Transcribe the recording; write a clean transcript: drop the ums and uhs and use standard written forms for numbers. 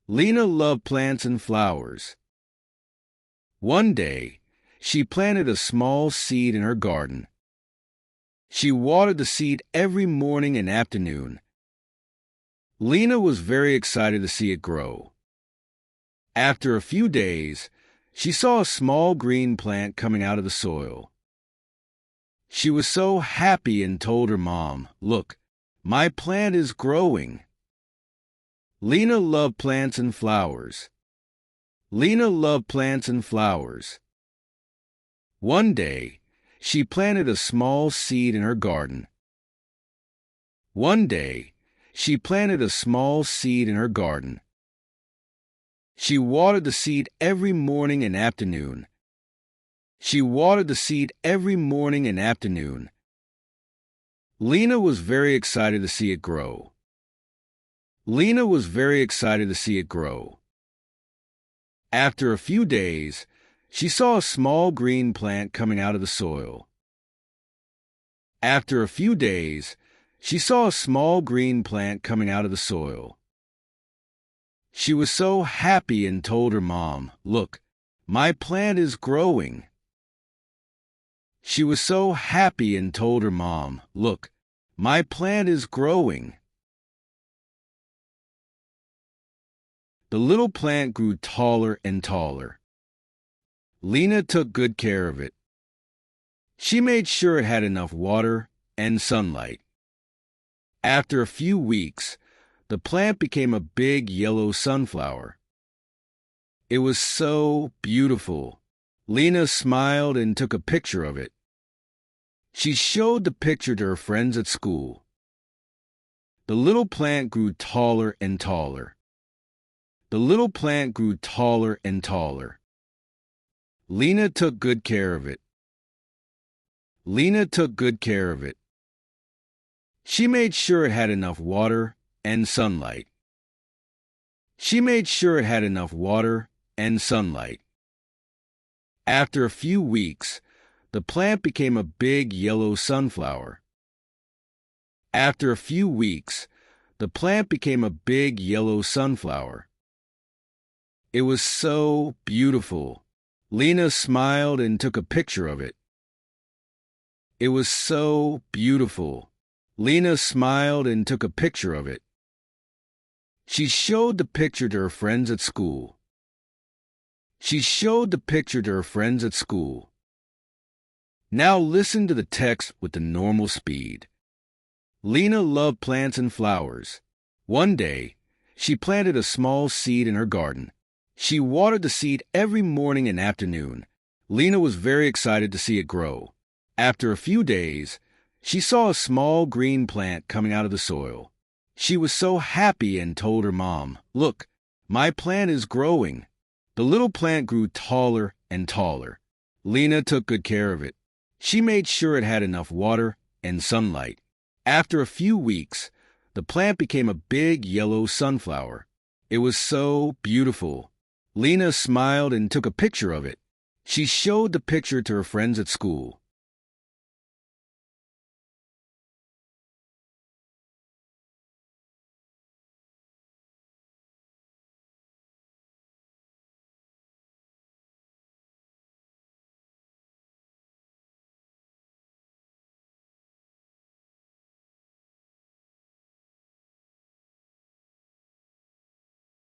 Lena loved plants and flowers. One day, she planted a small seed in her garden. She watered the seed every morning and afternoon. Lena was very excited to see it grow. After a few days, she saw a small green plant coming out of the soil. She was so happy and told her mom, "Look, my plant is growing." Lena loved plants and flowers. Lena loved plants and flowers. One day, she planted a small seed in her garden. One day, she planted a small seed in her garden. She watered the seed every morning and afternoon. She watered the seed every morning and afternoon. Lena was very excited to see it grow. Lena was very excited to see it grow. After a few days, she saw a small green plant coming out of the soil. After a few days, she saw a small green plant coming out of the soil. She was so happy and told her mom, "Look, my plant is growing." She was so happy and told her mom, "Look, my plant is growing." The little plant grew taller and taller. Lena took good care of it. She made sure it had enough water and sunlight. After a few weeks, the plant became a big yellow sunflower. It was so beautiful. Lena smiled and took a picture of it. She showed the picture to her friends at school. The little plant grew taller and taller. The little plant grew taller and taller. Lena took good care of it. Lena took good care of it. She made sure it had enough water and sunlight. She made sure it had enough water and sunlight. After a few weeks, the plant became a big yellow sunflower. After a few weeks, the plant became a big yellow sunflower. It was so beautiful. Lena smiled and took a picture of it. It was so beautiful. Lena smiled and took a picture of it. She showed the picture to her friends at school. She showed the picture to her friends at school. Now listen to the text with the normal speed. Lena loved plants and flowers. One day, she planted a small seed in her garden. She watered the seed every morning and afternoon. Lena was very excited to see it grow. After a few days, she saw a small green plant coming out of the soil. She was so happy and told her mom, "Look, my plant is growing." The little plant grew taller and taller. Lena took good care of it. She made sure it had enough water and sunlight. After a few weeks, the plant became a big yellow sunflower. It was so beautiful. Lena smiled and took a picture of it. She showed the picture to her friends at school.